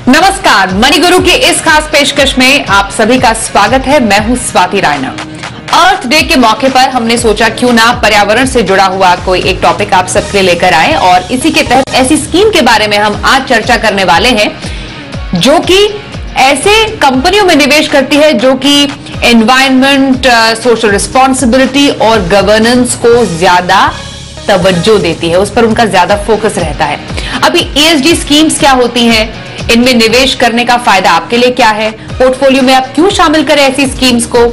नमस्कार, मनी गुरु की इस खास पेशकश में आप सभी का स्वागत है। मैं हूं स्वाति रायना। अर्थ डे के मौके पर हमने सोचा क्यों ना पर्यावरण से जुड़ा हुआ कोई एक टॉपिक आप सबके लिए लेकर आए, और इसी के तहत ऐसी स्कीम के बारे में हम आज चर्चा करने वाले हैं जो कि ऐसे कंपनियों में निवेश करती है जो कि एनवायरनमेंट, सोशल रिस्पॉन्सिबिलिटी और गवर्नेंस को ज्यादा तवज्जो देती है, उस पर उनका ज्यादा फोकस रहता है। अभी ईएसजी स्कीम्स क्या होती हैं, इनमें निवेश करने का फायदा आपके लिए क्या है, पोर्टफोलियो में आप क्यों शामिल करें ऐसी स्कीम्स को,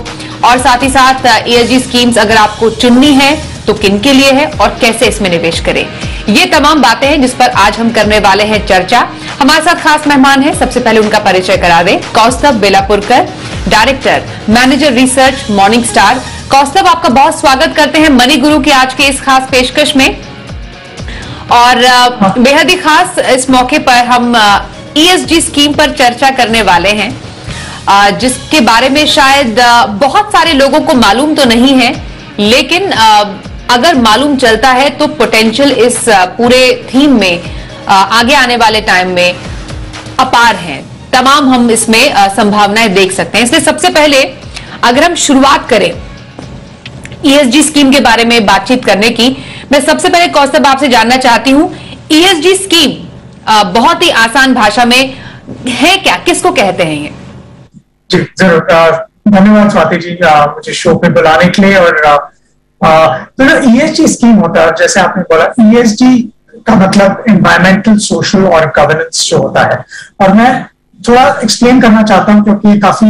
और साथ ही साथ ईएसजी स्कीम्स अगर आपको चुननी है तो किन के लिए है और कैसे इसमें निवेश करें, ये तमाम बातें हैं जिस पर आज हम करने वाले हैं चर्चा। हमारे साथ खास मेहमान हैं, सबसे पहले उनका परिचय करा दें। Kaustubh Belapurkar, director manager research, Morningstar. Kaustubh, आपका बहुत स्वागत करते हैं मनी गुरु की आज के इस खास पेशकश में। और बेहद ही खास इस मौके पर हम ईएसजी स्कीम पर चर्चा करने वाले हैं, जिसके बारे में शायद बहुत सारे लोगों को मालूम तो नहीं है, लेकिन अगर मालूम चलता है तो पोटेंशियल इस पूरे थीम में आगे आने वाले टाइम में अपार है। तमाम हम इसमें संभावनाएं देख सकते हैं। इसलिए सबसे पहले अगर हम शुरुआत करें ईएसजी स्कीम के बारे में बातचीत करने की, मैं सबसे पहले कौस्तभ आपसे जानना चाहती हूं, ईएसजी स्कीम बहुत ही आसान भाषा में है क्या, किसको कहते हैं ये? जी जरूर, धन्यवाद स्वाति जी मुझे शो पे बुलाने के लिए। और तो जो ईएसजी स्कीम होता है, जैसे आपने बोला, ईएसजी का मतलब एनवायरमेंटल, सोशल और गवर्नेंस जो होता है, और मैं थोड़ा एक्सप्लेन करना चाहता हूं क्योंकि काफी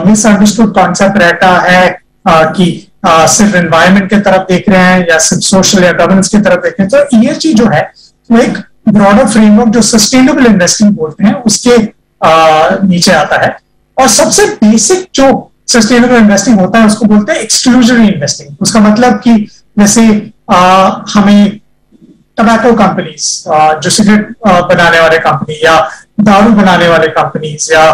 मिसअंडरस्टूड कॉन्सेप्ट रहता है कि सिर्फ एनवायरमेंट की तरफ देख रहे हैं या सिर्फ सोशल या गवर्नेंस की तरफ देख रहे हैं। तो ईएसजी जो है वो एक ब्रॉडर फ्रेमवर्क जो सस्टेनेबल इन्वेस्टिंग बोलते हैं उसके नीचे आता है। और सबसे बेसिक जो सस्टेनेबल इन्वेस्टिंग होता है उसको बोलते हैं एक्सक्लूजनरी इन्वेस्टिंग। उसका मतलब कि जैसे हमें टबैको कंपनीज, जो सिगरेट बनाने वाले कंपनी या दारू बनाने वाले कंपनीज या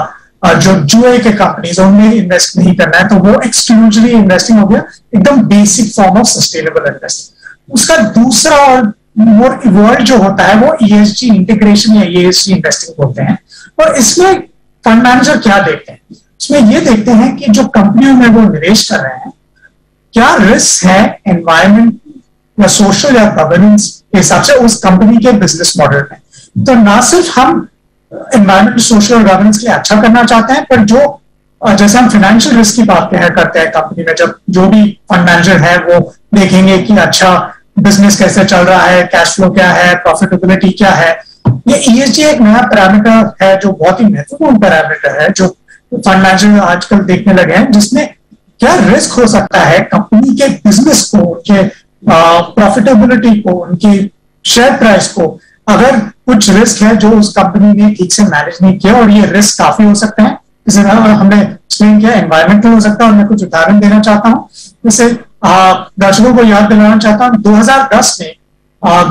जो जुए के कंपनीज, उनमें इन्वेस्ट नहीं करना है, तो वो एक्सक्लूजनरी इन्वेस्टिंग हो गया, एकदम basic form of sustainable investing. उसका दूसरा और मोर इवॉल्व जो होता है वो ईएसजी इंटीग्रेशन या ईएसजी इन्वेस्टिंग बोलते हैं। और इसमें फंड मैनेजर क्या देखते हैं, इसमें ये देखते हैं कि जो कंपनियों में वो निवेश कर रहे हैं क्या रिस्क है एनवायरमेंट या सोशल या गवर्नेंस के हिसाब से उस कंपनी के बिजनेस मॉडल में। तो ना सिर्फ हम एनवायरमेंट, सोशल और गवर्नेंस के लिए अच्छा करना चाहते हैं, पर जो जैसे हम फाइनेंशियल रिस्क की बात करते हैं कंपनी में, जब जो भी फंड मैनेजर है वो देखेंगे कि अच्छा बिजनेस कैसे चल रहा है, कैश फ्लो क्या है, प्रॉफिटेबिलिटी क्या है। ये ईएसजी एक नया पैरामीटर है जो बहुत ही महत्वपूर्ण पैरामीटर है जो फंड मैनेजर आजकल देखने लगे हैं, जिसमें क्या रिस्क हो सकता है कंपनी के बिजनेस को, उनके प्रॉफिटेबिलिटी को, उनकी शेयर प्राइस को। अगर कुछ रिस्क है जो उस कंपनी ने ठीक से मैनेज नहीं किया, और ये रिस्क काफी हो सकते हैं, जैसे हमने एक्सप्लेन किया एनवायरमेंटल हो सकता है, और मैं कुछ उदाहरण देना चाहता हूँ। जैसे दर्शकों को याद दिलाना चाहता हूँ, 2010 में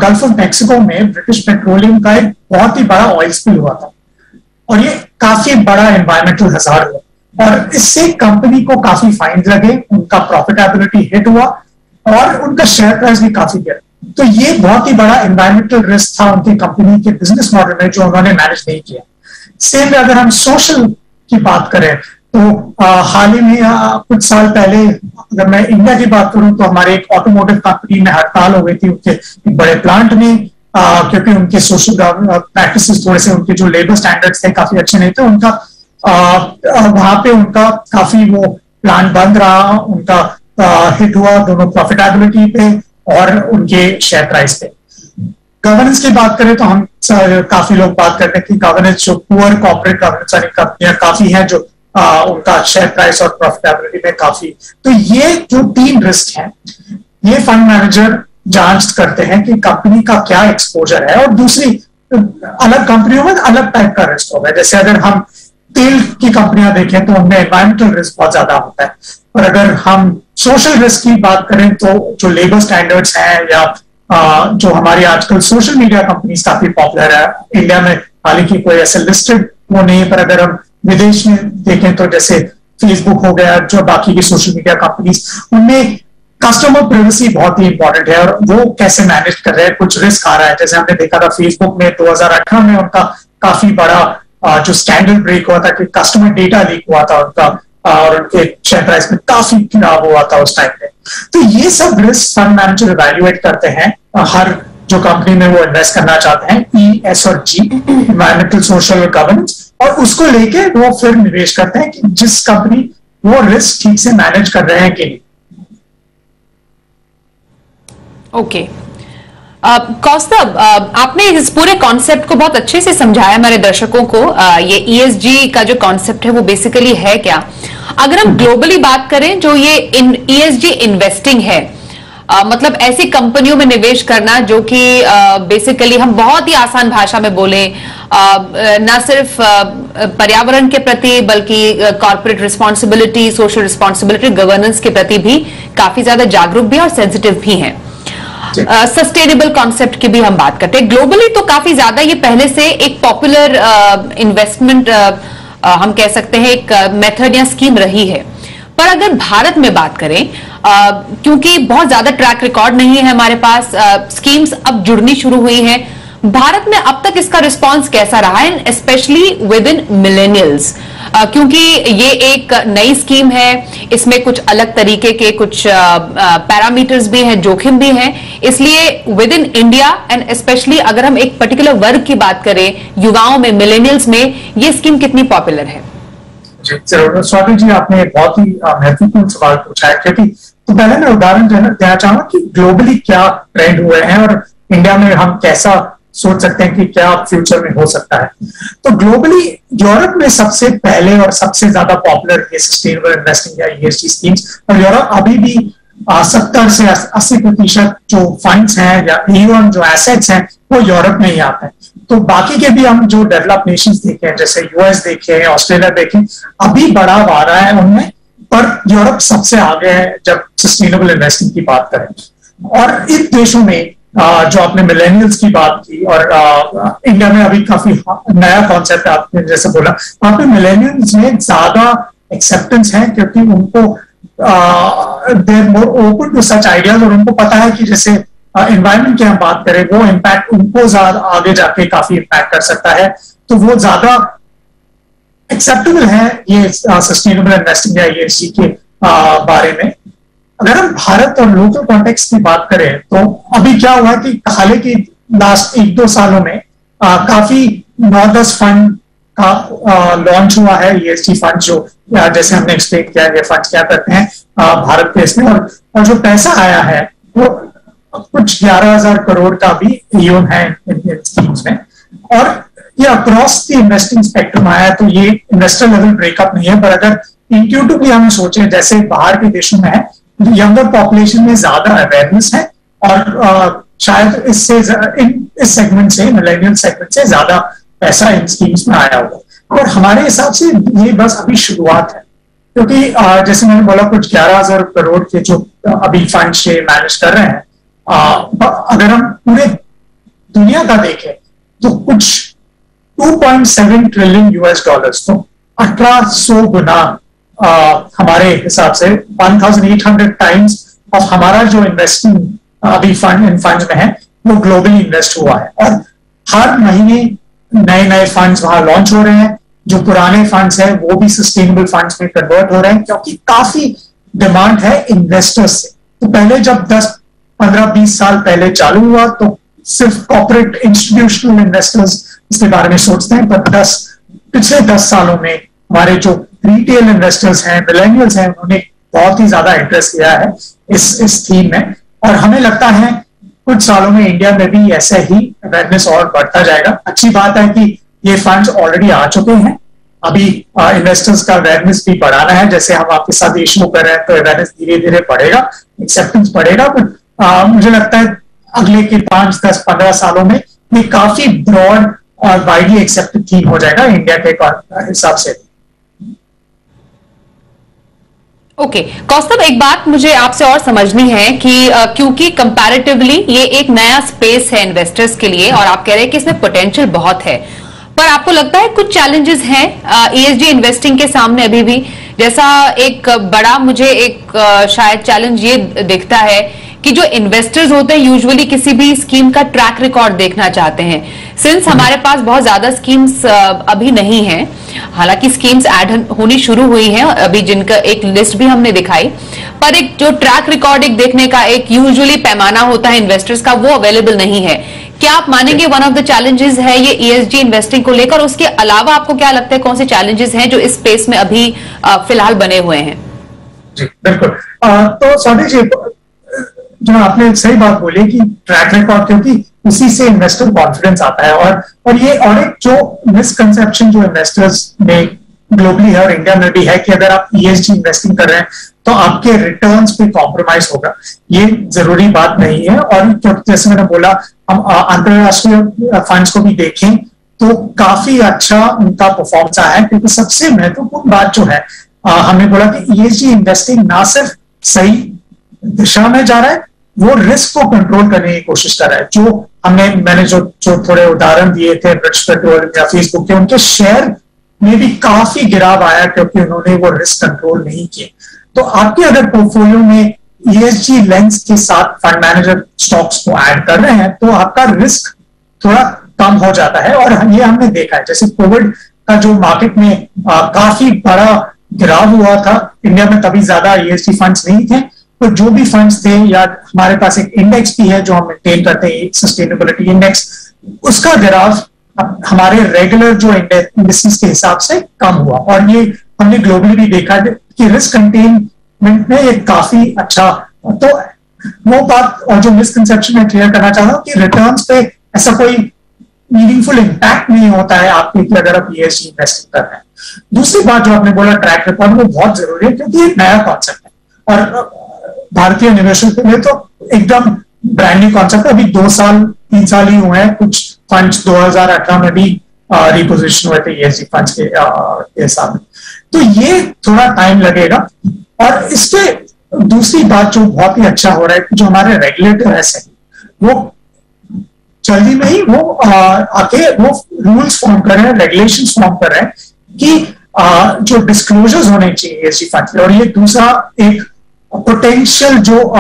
गल्फ ऑफ मैक्सिको में ब्रिटिश पेट्रोलियम का एक बहुत ही बड़ा ऑयल स्पिल हुआ था, और ये काफी बड़ा एनवायरमेंटल हजार्ड हुआ, और इससे कंपनी को काफी फाइन लगे, उनका प्रॉफिटेबिलिटी हिट हुआ और उनका शेयर प्राइस भी काफी गिरा। तो ये बहुत ही बड़ा एनवायरमेंटल रिस्क था उनकी कंपनी के बिजनेस मॉडल में जो उन्होंने मैनेज नहीं किया। सेम अगर हम सोशल की बात करें तो हाल ही में कुछ साल पहले अगर मैं इंडिया की बात करूं तो हमारे एक ऑटोमोटिव कंपनी में हड़ताल हो गई थी उनके एक बड़े प्लांट में, क्योंकि उनके सोशल प्रैक्टिसेस थोड़े से, उनके जो लेबर स्टैंडर्ड्स थे काफी अच्छे नहीं थे। उनका वहां पे उनका काफी वो प्लांट बंद रहा, उनका हिट हुआ दोनों प्रॉफिटेबिलिटी पे और उनके शेयर प्राइस पे। गवर्नेंस की बात करें तो हम काफी लोग बात करते हैं कि गवर्नेंस जो पुअर कॉर्पोरेट गवर्नेंस वाली कंपनियां काफी हैं जो उनका शेयर प्राइस और प्रॉफिटेबिलिटी में काफी। तो ये जो 3 रिस्क हैं ये फंड मैनेजर जांच करते हैं कि कंपनी का क्या एक्सपोजर है। और दूसरी अलग कंपनियों में अलग टाइप का रिस्क होगा। जैसे अगर हम तेल की कंपनियां देखें तो उनमें एनवायरमेंटल रिस्क बहुत ज्यादा होता है, और अगर हम सोशल रिस्क की बात करें तो जो लेबर स्टैंडर्ड्स हैं या जो हमारी आजकल सोशल मीडिया कंपनीज काफी पॉपुलर है, इंडिया में हालांकि कोई ऐसे लिस्टेड वो नहीं है, पर अगर हम विदेश में देखें तो जैसे फेसबुक हो गया, जो बाकी की सोशल मीडिया कंपनीज, उनमें कस्टमर प्राइवेसी बहुत ही इंपॉर्टेंट है और वो कैसे मैनेज कर रहे हैं, कुछ रिस्क आ रहा है। जैसे हमने देखा था फेसबुक में 2018 में उनका काफी बड़ा जो स्कैंडल ब्रेक हुआ था कि कस्टमर डेटा लीक हुआ था उनका, और उनके शेयर प्राइस में काफी गिराव हुआ था उस टाइम पे। तो ये सब रिस्क फंड मैनेजर इवैल्यूएट करते हैं हर जो कंपनी में वो इन्वेस्ट करना चाहते हैं, ई, एस और जी, एनवायरमेंटल, सोशल और गवर्नेंस, और उसको लेके वो फिर निवेश करते हैं कि जिस कंपनी वो रिस्क ठीक से मैनेज कर रहे हैं कि नहीं। ओके कौस्तभ, आपने इस पूरे कॉन्सेप्ट को बहुत अच्छे से समझाया हमारे दर्शकों को। ये ईएसजी का जो कॉन्सेप्ट है वो बेसिकली है क्या? अगर हम ग्लोबली बात करें, जो ये ईएसजी इन्वेस्टिंग है, मतलब ऐसी कंपनियों में निवेश करना जो कि बेसिकली हम बहुत ही आसान भाषा में बोले, ना सिर्फ पर्यावरण के प्रति बल्कि corporate responsibility, social responsibility, governance के प्रति भी काफी ज्यादा जागरूक भी और सेंसिटिव भी हैं। सस्टेनेबल कॉन्सेप्ट की भी हम बात करते हैं। ग्लोबली तो काफी ज्यादा ये पहले से एक पॉपुलर इन्वेस्टमेंट हम कह सकते हैं एक मेथड या स्कीम रही है। पर अगर भारत में बात करें, क्योंकि बहुत ज्यादा ट्रैक रिकॉर्ड नहीं है हमारे पास, स्कीम्स अब जुड़नी शुरू हुई हैं, भारत में अब तक इसका रिस्पांस कैसा रहा है, स्पेशली विद इन मिलेनियल्स? क्योंकि ये एक नई स्कीम है, इसमें कुछ अलग तरीके के कुछ पैरामीटर्स भी हैं, जोखिम भी हैं, इसलिए with in India and specially अगर हम एक पर्टिकुलर वर्ग की बात करें, युवाओं में, मिलेनियल्स में, ये स्कीम कितनी पॉपुलर है? जरूर स्वाति जी, आपने बहुत ही महत्वपूर्ण सवाल पूछा है, क्योंकि तो पहले मैं उदाहरण देना चाहूंगा कि ग्लोबली क्या ट्रेंड हुए हैं और इंडिया में हम कैसा सोच सकते हैं कि क्या फ्यूचर में हो सकता है। तो ग्लोबली यूरोप में सबसे पहले और सबसे ज्यादा पॉपुलर ये सस्टेनेबल इन्वेस्टिंग या ईएसजी स्कीम्स, और यूरोप अभी भी 70 से 80% जो फंड्स हैं या ईवन जो एसेट्स हैं वो यूरोप में ही आते हैं। तो बाकी के भी हम जो डेवलप नेशंस देखे हैं, जैसे यूएस देखे, ऑस्ट्रेलिया देखे, अभी बढ़ाव आ रहा है उनमें, पर यूरोप सबसे आगे है जब सस्टेनेबल इन्वेस्टिंग की बात करें। और इन देशों में जो आपने मिलेनियल्स की बात की, और इंडिया में अभी काफी नया कॉन्सेप्ट आपने जैसे बोला, वहां पे मिलेनियल्स में ज्यादा एक्सेप्टेंस है, क्योंकि उनको they are more open to such ideas, और उनको पता है कि जैसे एनवायरमेंट की हम बात करें, वो इम्पैक्ट उनको ज्यादा आगे जाके काफी इम्पैक्ट कर सकता है, तो वो ज्यादा एक्सेप्टेबल है ये सस्टेनेबल इन्वेस्टिंग या ईएसजी के बारे में। अगर हम भारत और लोकल कॉन्टेक्स्ट की बात करें, तो अभी क्या हुआ कि हाल की लास्ट 1-2 सालों में काफी 9-10 फंड का लॉन्च हुआ है, ईएसजी फंड, जो जैसे हमने एक्सप्लेन किया ये फंड क्या करते हैं भारत के इसमें, और जो पैसा आया है वो कुछ 11,000 करोड़ का भी ईओन है इन स्कीम्स में, और ये अक्रॉस द इन्वेस्टिंग स्पेक्ट्रम आया है। तो ये इन्वेस्टर लेवल ब्रेकअप नहीं है, पर अगर इंट्यूटिवली हम सोचे जैसे बाहर के देशों में है, यंगर पॉपुलेशन में ज्यादा अवेयरनेस है, और शायद इससे इस सेगमेंट से, मिलेनियल सेगमेंट से ज्यादा पैसा इन स्कीम्स में आया होगा। और हमारे हिसाब से ये बस अभी शुरुआत है, क्योंकि जैसे मैंने बोला कुछ 11,000 करोड़ के जो अभी फंड से मैनेज कर रहे हैं, अगर हम पूरे दुनिया का देखें तो कुछ 2.7 ट्रिलियन यूएस डॉलर्स, तो 1800 गुना हमारे हिसाब से 1800 टाइम्स ऑफ हमारा जो इन्वेस्टिंग अभी फंड इन फंड्स में है वो ग्लोबली इन्वेस्ट हुआ है, और हर महीने नए नए फंड्स वहां लॉन्च हो रहे हैं। जो पुराने फंड्स हैं वो भी सस्टेनेबल फंड्स में कन्वर्ट हो रहे हैं, क्योंकि काफी डिमांड है इन्वेस्टर्स से। तो पहले जब 10-15-20 साल पहले चालू हुआ तो सिर्फ कॉर्पोरेट इंस्टीट्यूशनल इन्वेस्टर्स इसके बारे में सोचते हैं, पर पिछले 10 सालों में हमारे जो रिटेल इन्वेस्टर्स हैं, मिलेनियल्स हैं, उन्होंने बहुत ही ज्यादा इंटरेस्ट लिया है इस थीम में, और हमें लगता है कुछ सालों में इंडिया में भी ऐसे ही अवेयरनेस और बढ़ता जाएगा। अच्छी बात है कि ये फंड्स ऑलरेडी आ चुके हैं, अभी इन्वेस्टर्स का अवेयरनेस भी बढ़ाना है, जैसे हम आपके साथ इशू कर रहे हैं, तो अवेयरनेस धीरे धीरे बढ़ेगा, एक्सेप्टेंस बढ़ेगा। मुझे लगता है अगले के 5, 10, 15 सालों में ये काफी ब्रॉड और वाइडली एक्सेप्टेड थीम हो जाएगा इंडिया के हिसाब से। ओके कौस्तभ, एक बात मुझे आपसे और समझनी है कि क्योंकि कंपैरेटिवली ये एक नया स्पेस है इन्वेस्टर्स के लिए, और आप कह रहे हैं कि इसमें पोटेंशियल बहुत है, पर आपको लगता है कुछ चैलेंजेस हैं ईएसजी इन्वेस्टिंग के सामने अभी भी, जैसा एक बड़ा मुझे एक शायद चैलेंज ये दिखता है कि जो इन्वेस्टर्स होते हैं यूजुअली किसी भी स्कीम का ट्रैक रिकॉर्ड देखना चाहते हैं। सिंस हमारे पास बहुत ज्यादा स्कीम्स अभी नहीं है, हालांकि स्कीम्स ऐड होनी शुरू हुई हैं अभी, जिनका एक लिस्ट भी हमने दिखाई, पर एक जो ट्रैक रिकॉर्ड एक देखने का एक यूजुअली पैमाना होता है इन्वेस्टर्स का, वो अवेलेबल नहीं है। क्या आप मानेंगे वन ऑफ द चैलेंजेस है ये ईएसजी इन्वेस्टिंग को लेकर? उसके अलावा आपको क्या लगता है कौन से चैलेंजेस हैं जो इस स्पेस में अभी फिलहाल बने हुए हैं? जी बिल्कुल। तो स्वाति जी, जो आपने सही बात बोली कि ट्रैक रिकॉर्ड, क्योंकि उसी से इन्वेस्टर कॉन्फिडेंस आता है। और ये और एक जो मिसकंसेप्शन जो इन्वेस्टर्स में ग्लोबली है और इंडिया में भी है कि अगर आप ईएसजी इन्वेस्टिंग कर रहे हैं तो आपके रिटर्न्स पे कॉम्प्रोमाइज होगा, ये जरूरी बात नहीं है। और जैसे मैंने बोला, हम अंतरराष्ट्रीय फंड्स को भी देखें तो काफी अच्छा उनका परफॉर्मेंस आया है, क्योंकि सबसे महत्वपूर्ण बात जो है, हमने बोला कि ईएसजी इन्वेस्टिंग ना सिर्फ सही दिशा में जा रहा है, वो रिस्क को कंट्रोल करने की कोशिश कर रहा है। जो मैंने जो थोड़े उदाहरण दिए थे ब्रिटिश पेट्रोल या फेसबुक के, उनके शेयर में भी काफी गिराव आया क्योंकि उन्होंने वो रिस्क कंट्रोल नहीं किए। तो आपके अगर पोर्टफोलियो में ईएसजी लेंस के साथ फंड मैनेजर स्टॉक्स को ऐड कर रहे हैं तो आपका रिस्क थोड़ा कम हो जाता है। और ये हमने देखा है, जैसे कोविड का जो मार्केट में काफी बड़ा गिराव हुआ था, इंडिया में तभी ज्यादा ईएसजी फंड्स नहीं थे, तो जो भी फंड्स थे, या हमारे पास एक इंडेक्स भी है जो हम मेंटेन करते हैं, सस्टेनेबिलिटी इंडेक्स, उसका गिराव हमारे रेगुलर जो इंडेक्स के हिसाब से कम हुआ। और ये हमने ग्लोबली भी देखा कि रिस्क कंटेनमेंट में ये काफी अच्छा। तो वो बात और जो मिसकंसेप्शन मैं क्लियर करना चाह रहा हूँ कि रिटर्न्स पे ऐसा कोई मीनिंगफुल इंपैक्ट नहीं होता है आपके, कि अगर आप ईएसजी इन्वेस्टिंग कर रहे हैं। दूसरी बात जो आपने बोला ट्रैक रिकॉर्ड, वो बहुत जरूरी है क्योंकि एक नया कॉन्सेप्ट है और भारतीय निवेशकों के लिए तो एकदम ब्रांड न्यू कॉन्सेप्ट है। अभी 2-3 साल ही हुए हैं, कुछ फंड्स 2018 में भी रिपोजिशन हुए थे ईएसजी फंड्स के हिसाब में, तो ये थोड़ा टाइम लगेगा। और इसके दूसरी बात जो बहुत ही अच्छा हो रहा है, जो हमारे रेगुलेटर है वो जल्दी में ही वो आके वो रूल्स फॉर्म कर रहे हैं, रेगुलेशंस फॉर्म कर रहे हैं कि जो डिस्क्लोजर्स होने चाहिए ईएसजी फंड के। और ये दूसरा एक पोटेंशियल जो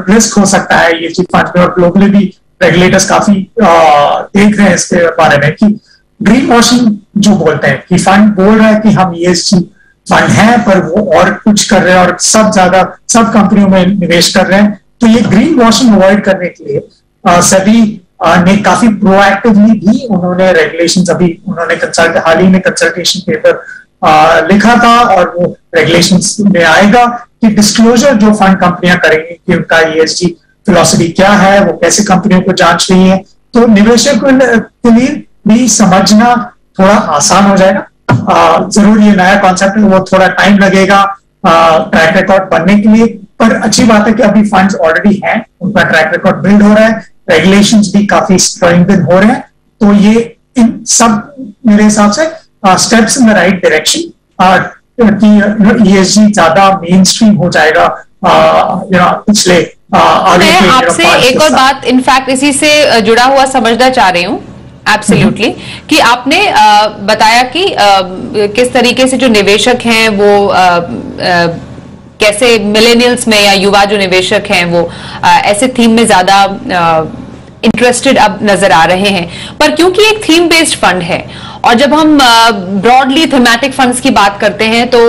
रिस्क हो सकता है ईएसजी फंड में, और ग्लोबली भी रेगुलेटर्स काफी देख रहे हैं इसके बारे में, कि ग्रीन वॉशिंग जो बोलते हैं कि फंड बोल रहा है कि हम ईएसजी फंड है पर वो और कुछ कर रहे हैं और सब कंपनियों में निवेश कर रहे हैं। तो ये ग्रीन वॉशिंग अवॉइड करने के लिए सभी ने काफी प्रोएक्टिवली भी उन्होंने रेगुलेशंस, अभी उन्होंने हाल ही में कंसल्टेशन पेपर लिखा था और वो रेगुलेशंस में आएगा कि डिस्क्लोजर जो फंड कंपनियां करेंगी कि उनका ईएसजी फिलॉसफी क्या है, वो कैसे कंपनियों को जांच रही है, तो निवेशकों के लिए भी समझना थोड़ा आसान हो जाएगा। जरूर ये नया कॉन्सेप्ट है, वो थोड़ा टाइम लगेगा ट्रैक रिकॉर्ड बनने के लिए, पर अच्छी बात है कि अभी फंड्स ऑलरेडी हैं, उनका ट्रैक रिकॉर्ड बिल्ड हो रहा है, रेगुलेशंस भी काफी स्ट्रेंथन हो रहे हैं। तो ये इन सब मेरे हिसाब से steps in the right direction कि ईएसजी ज्यादा मेन स्ट्रीम हो जाएगा पिछले आगे मैं आपसे एक और बात इनफैक्ट इसी से जुड़ा हुआ समझना चाह रही हूँ एब्सोल्युटली, कि आपने बताया कि किस तरीके से जो निवेशक हैं वो कैसे मिलेनियल्स में या युवा जो निवेशक हैं वो ऐसे थीम में ज्यादा इंटरेस्टेड अब नजर आ रहे हैं। पर क्योंकि एक थीम बेस्ड फंड है और जब हम ब्रॉडली थीमेटिक फंड्स की बात करते हैं तो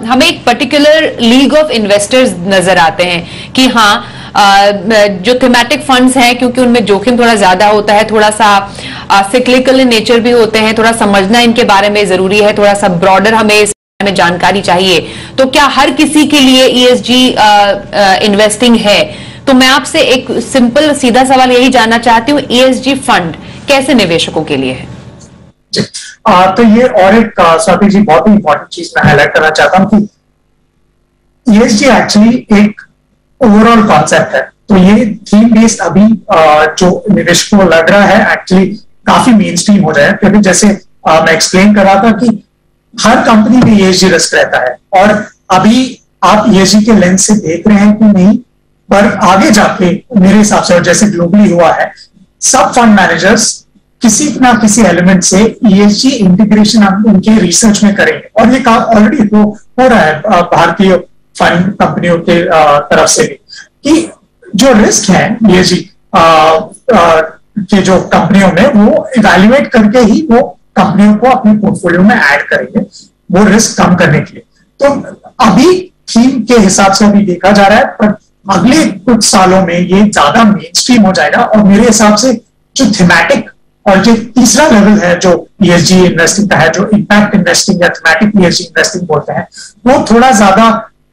हमें एक पर्टिकुलर लीग ऑफ इन्वेस्टर्स नजर आते हैं कि हाँ जो थीमेटिक फंड्स हैं क्योंकि उनमें जोखिम थोड़ा ज्यादा होता है, थोड़ा सा सिक्लिकल इन नेचर भी होते हैं, थोड़ा समझना इनके बारे में जरूरी है, थोड़ा सा ब्रॉडर हमें इस बारे में जानकारी चाहिए। तो क्या हर किसी के लिए ईएसजी इन्वेस्टिंग है? तो मैं आपसे एक सिंपल सीधा सवाल यही जानना चाहती हूँ, ईएसजी फंड कैसे निवेशकों के लिए है? तो ये और एक स्वाति जी बहुत ही इंपॉर्टेंट चीज मैं हाईलाइट करना चाहता हूँ कि ईएसजी एक्चुअली एक ओवरऑल कॉन्सेप्ट है। तो ये थीम बेस्ड अभी जो निवेशकों को लग रहा है एक्चुअली काफी मेन स्ट्रीम हो जाए, क्योंकि जैसे मैं एक्सप्लेन कर रहा था कि हर कंपनी में ईएसजी रिस्क रहता है और अभी आप ईएसजी के लेंस से देख रहे हैं कि नहीं, पर आगे जाके मेरे हिसाब से, और जैसे ग्लोबली हुआ है, सब फंड मैनेजर्स किसी ना किसी एलिमेंट से ईएसजी इंटीग्रेशन हम उनके रिसर्च में करेंगे, और ये ऑलरेडी हो रहा है भारतीय फंड कंपनियों के तरफ से भी, कि जो रिस्क है ईएसजी के जो कंपनियों में, वो इवैल्यूएट करके ही वो कंपनियों को अपने पोर्टफोलियो में ऐड करेंगे, वो रिस्क कम करने के लिए। तो अभी थीम के हिसाब से अभी देखा जा रहा है, पर अगले कुछ सालों में ये ज्यादा मेन स्ट्रीम हो जाएगा, और मेरे हिसाब से जो थीमेटिक और जो तीसरा लेवल है जो ईएसजी इन्वेस्टिंग का है, जो इम्पैक्ट इन्वेस्टिंग या थीमेटिक ईएसजी इन्वेस्टिंग बोलते हैं, वो थोड़ा ज्यादा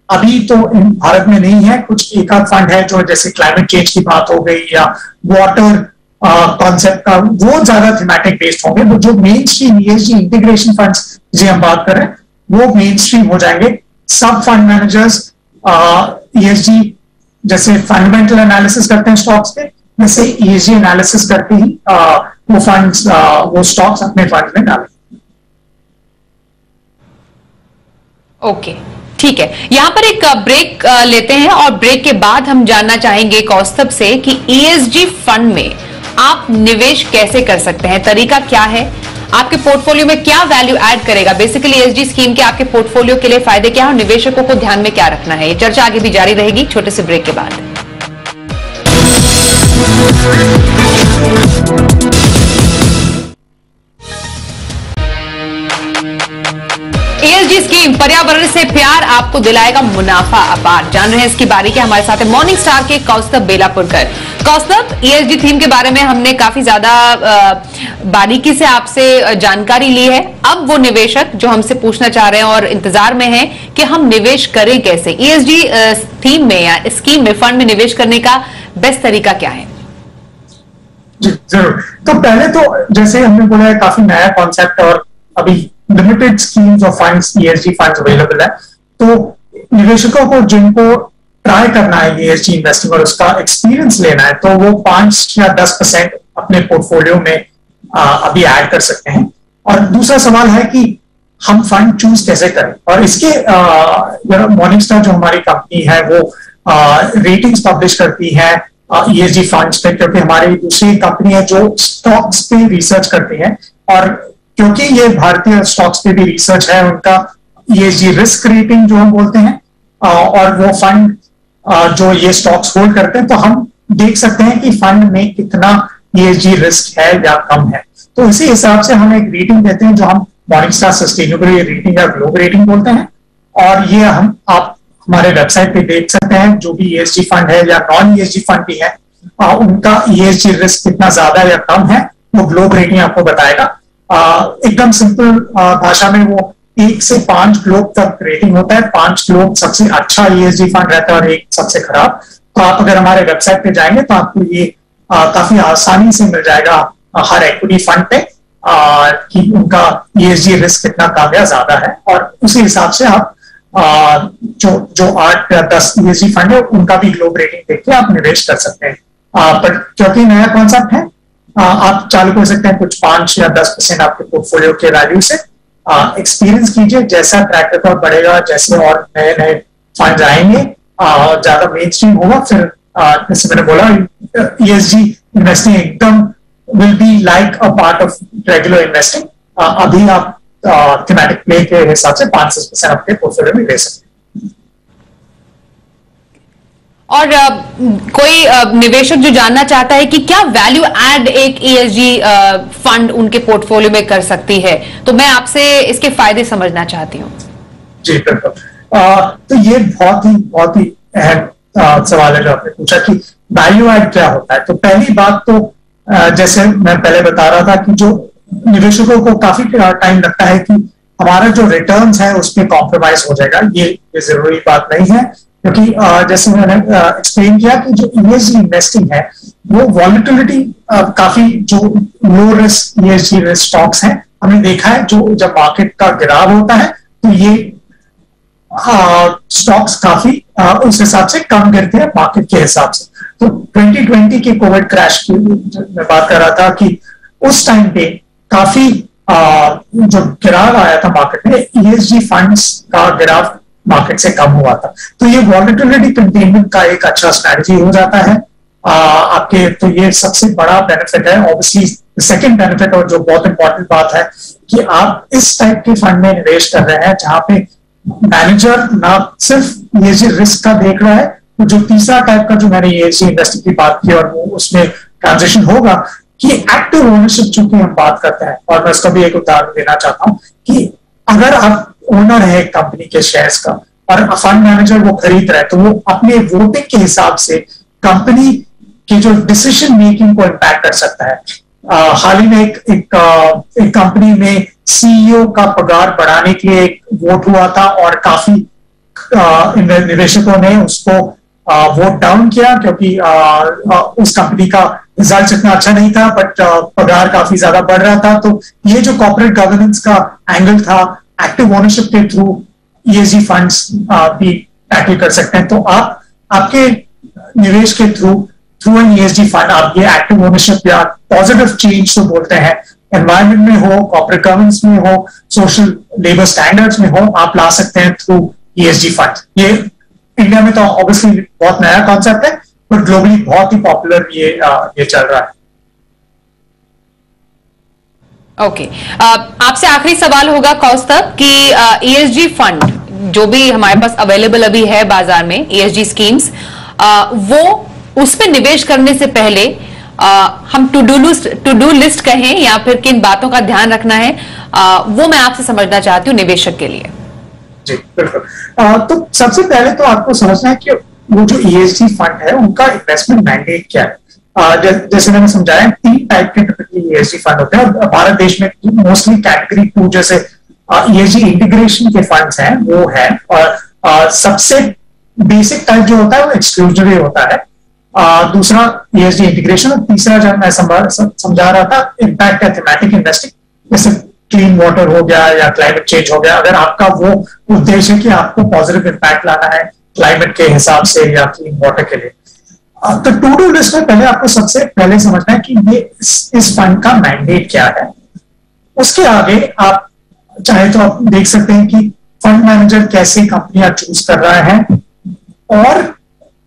अभी तो भारत में नहीं है। कुछ एक आध फंड है जो जैसे क्लाइमेट चेंज की बात हो गई या वाटर कॉन्सेप्ट का, वो ज्यादा थीमेटिक बेस्ड होंगे। वो जो mainstream ESG integration funds जी हम बात कर रहे हैं, वो मेन स्ट्रीम हो जाएंगे। सब फंड मैनेजर्स ईएसजी जैसे फंडामेंटल एनालिसिस करते हैं स्टॉक्स पे, वैसे ईएसजी एनालिसिस करके ही वो फंड्स वो स्टॉक्स अपने फंड में डालें। ओके, ठीक है। यहां पर एक ब्रेक लेते हैं, और ब्रेक के बाद हम जानना चाहेंगे कौस्तभ से कि ईएसजी फंड में आप निवेश कैसे कर सकते हैं, तरीका क्या है, आपके पोर्टफोलियो में क्या वैल्यू ऐड करेगा, बेसिकली ईएसजी स्कीम के आपके पोर्टफोलियो के लिए फायदे क्या है, और निवेशकों को ध्यान में क्या रखना है। ये चर्चा आगे भी जारी रहेगी छोटे से ब्रेक के बाद। ईएसजी स्कीम, पर्यावरण से प्यार आपको दिलाएगा मुनाफा अपार। जान रहे हैं इसकी बारीकी, हमारे साथ है मॉर्निंग स्टार के कौस्तभ बेलापुरकर। कौस्तभ, ईएसजी थीम के बारे में हमने काफी ज्यादा बारीकी से आपसे जानकारी ली है। अब वो निवेशक जो हमसे पूछना चाह रहे हैं और इंतजार में हैं कि हम निवेश करें कैसे, ईएसजी थीम में या स्कीम में फंड में निवेश करने का बेस्ट तरीका क्या है? जी जरूर। तो पहले तो जैसे हमने बोला है, काफी नया कॉन्सेप्ट और अभी लिमिटेड स्कीम्स और फंड्स ईएसजी फंड्स अवेलेबल है। तो निवेशकों को जिनको ट्राई करना है ईएसजी इन्वेस्टिंग और उसका एक्सपीरियंस लेना है, तो वो 5 या 10% अपने पोर्टफोलियो में अभी ऐड कर सकते हैं। और दूसरा सवाल है कि हम फंड चूज कैसे करें, और इसके मॉर्निंग स्टार जो हमारी कंपनी है वो रेटिंग्स पब्लिश करती है ईएसजी फंड्स पे, क्योंकि हमारी दूसरी कंपनी है जो स्टॉक्स पे रिसर्च करती है, और क्योंकि ये भारतीय स्टॉक्स पे भी रिसर्च है, उनका ईएसजी रिस्क रेटिंग जो हम बोलते हैं, और वो फंड जो ये स्टॉक्स होल्ड करते हैं, तो हम देख सकते हैं कि फंड में कितना ईएसजी रिस्क है या कम है। तो इसी हिसाब से हम एक रेटिंग देते हैं जो हम मॉर्निंगस्टार सस्टेनेबल रेटिंग या ग्लोब रेटिंग बोलते हैं, और ये आप हमारे वेबसाइट पे देख सकते हैं। जो भी ईएसजी फंड है या नॉन ईएसजी फंड भी है, उनका ईएसजी रिस्क कितना ज्यादा या कम है, वो ग्लोब रेटिंग आपको बताएगा। एकदम सिंपल भाषा में वो 1 से 5 ग्लोब तक रेटिंग होता है। 5 ग्लोब सबसे अच्छा ईएसजी फंड रहता है और 1 सबसे खराब। तो आप अगर हमारे वेबसाइट पे जाएंगे तो आपको ये काफी आसानी से मिल जाएगा हर इक्विटी फंड पे कि उनका ईएसजी रिस्क कितना कम या ज्यादा है, और उसी हिसाब से आप जो 8 या 10 ईएसजी फंड है उनका भी ग्लोब रेटिंग देख के आप निवेश कर सकते हैं। पर क्योंकि नया कॉन्सेप्ट है, आप चालू कर सकते हैं कुछ 5 या 10% आपके पोर्टफोलियो के वैल्यू से। एक्सपीरियंस कीजिए, जैसा ट्रैक रिकॉर्ड बढ़ेगा, जैसे और नए नए फंड आएंगे, ज्यादा मेन स्ट्रीम होगा, फिर जैसे मैंने बोला ईएसजी इन्वेस्टिंग एकदम will be like a part of regular investing. अभी आप थीमेटिक प्ले के हिसाब से 5-6% आपके पोर्टफोलियो में ले सकते हैं। और कोई निवेशक जो जानना चाहता है कि क्या वैल्यू ऐड एक ईएसजी फंड उनके पोर्टफोलियो में कर सकती है, तो मैं आपसे इसके फायदे समझना चाहती हूँ। जी बिल्कुल। तो ये बहुत ही अहम सवाल है जो आपने पूछा कि वैल्यू ऐड क्या होता है। तो पहली बात तो जैसे मैं पहले बता रहा था कि जो निवेशकों को काफी टाइम लगता है कि हमारा जो रिटर्न्स है उसमें कॉम्प्रोमाइज हो जाएगा, ये जरूरी बात नहीं है, क्योंकि जैसे मैंने एक्सप्लेन किया कि जो ईएसजी इन्वेस्टिंग है वो वॉलेटिलिटी काफी जो low risk ESG risk stocks हैं, हमने देखा है जो जब मार्केट का गिराव होता है तो ये स्टॉक्स काफी उस हिसाब से कम गिरते हैं मार्केट के हिसाब से। तो 2020 के कोविड क्रैश की मैं बात कर रहा था कि उस टाइम पे काफी जो गिराव आया था मार्केट में, ईएसजी फंड्स का गिराव मार्केट से कम हुआ था। तो ये वॉलेटिलिटी कंटेनमेंट का एक अच्छा स्ट्रैटेजी हो जाता है आपके, तो ये सबसे बड़ा बेनिफिट है। ऑब्वियसली सेकंड बेनिफिट और जो बहुत इंपॉर्टेंट बात है कि आप इस टाइप के फंड में निवेश कर रहे हैं जहां पे मैनेजर ना सिर्फ ESG रिस्क का देख रहा है, तो जो तीसरा टाइप का जो मैंने ESG इन्वेस्टिंग की बात की और वो उसमें ट्रांजिशन होगा कि एक्टिव ओनरशिप चूंकि हम बात करते हैं, और मैं उसका भी एक उदाहरण देना चाहता हूं कि अगर आप ओनर है कंपनी के शेयर्स का और फंड मैनेजर वो खरीद रहा है, तो वो अपने वोटिंग के हिसाब से कंपनी की जो डिसीजन मेकिंग को इम्पैक्ट कर सकता है। हाल ही में एक कंपनी में CEO का पगार बढ़ाने के लिए एक वोट हुआ था और काफी निवेशकों ने उसको वोट डाउन किया क्योंकि उस कंपनी का रिजल्ट इतना अच्छा नहीं था, बट पगार काफी ज्यादा बढ़ रहा था। तो ये जो कॉर्पोरेट गवर्नेंस का एंगल था, एक्टिव ओनरशिप के थ्रू ESG फंड्स भी टैकल कर सकते हैं। तो आप आपके निवेश के थ्रू एन ESG फंड आप ये एक्टिव ओनरशिप या पॉजिटिव चेंज तो बोलते हैं, एनवायरमेंट में हो, कॉर्पोरेट गवर्नेंस में हो, सोशल लेबर स्टैंडर्ड्स में हो, आप ला सकते हैं थ्रू ESG फंड। ये इंडिया में तो ऑब्वियसली बहुत नया कॉन्सेप्ट है, बट ग्लोबली बहुत ही पॉपुलर ये चल रहा है। ओके, आपसे आखिरी सवाल होगा कौस्तभ कि ESG फंड जो भी हमारे पास अवेलेबल अभी है बाजार में, ESG स्कीम्स, वो उस पर निवेश करने से पहले हम टू डू लिस्ट कहें या फिर किन बातों का ध्यान रखना है, वो मैं आपसे समझना चाहती हूँ निवेशक के लिए। जी बिल्कुल। तो सबसे पहले तो आपको समझना है कि वो जो ESG फंड है उनका इन्वेस्टमेंट मैंडेट क्या है। जैसे मैंने समझाया, 3 टाइप के टिपिकली ESG फंड होते हैं और भारत देश में मोस्टली कैटेगरी 2 जैसे ESG इंटीग्रेशन के फंड्स हैं वो है, और सबसे बेसिक टाइप जो होता है वो एक्सक्लूसिव होता है। दूसरा ESG इंटीग्रेशन, और तीसरा जब मैं समझा रहा था इम्पैक्ट या थीमेटिक इन्वेस्टिंग, जैसे क्लीन वाटर हो गया या क्लाइमेट चेंज हो गया। अगर आपका वो उद्देश्य है कि आपको पॉजिटिव इम्पैक्ट लाना है क्लाइमेट के हिसाब से या क्लीन वाटर के लिए, तो टू डू लिस्ट में पहले आपको सबसे पहले समझना है कि ये इस फंड का मैंडेट क्या है। उसके आगे आप चाहे तो आप देख सकते हैं कि फंड मैनेजर कैसे कंपनियां चूज कर रहा है और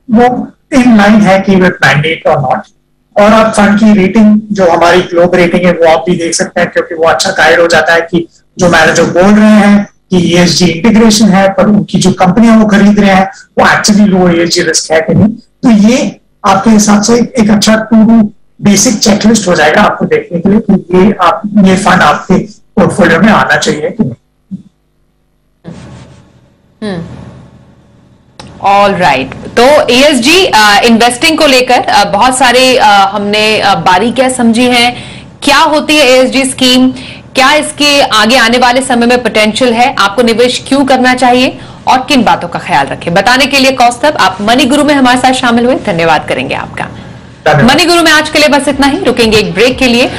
वो इन लाइन है कि विद मैंडेट और नॉट। और आप फंड की रेटिंग, जो हमारी ग्लोब रेटिंग है, वो आप भी देख सकते हैं क्योंकि वो अच्छा गाइड हो जाता है कि जो मैनेजर बोल रहे हैं कि ESG इंटीग्रेशन है, पर उनकी जो कंपनियां वो खरीद रहे हैं वो एक्चुअली लो ESG रिस्क है कि नहीं। तो ये आपके हिसाब से एक अच्छा टू डू बेसिक चेकलिस्ट हो जाएगा आपको देखने के लिए कि ये फंड आपके पोर्टफोलियो में आना चाहिए कि नहीं। ऑल राइट, तो ESG इन्वेस्टिंग को लेकर बहुत सारे हमने बारीकियां समझी हैं। क्या होती है ESG स्कीम, क्या इसके आगे आने वाले समय में पोटेंशियल है, आपको निवेश क्यों करना चाहिए और किन बातों का ख्याल रखें, बताने के लिए कौस्तभ आप मनी गुरु में हमारे साथ शामिल हुए, धन्यवाद करेंगे आपका। मनी गुरु में आज के लिए बस इतना ही, रुकेंगे एक ब्रेक के लिए।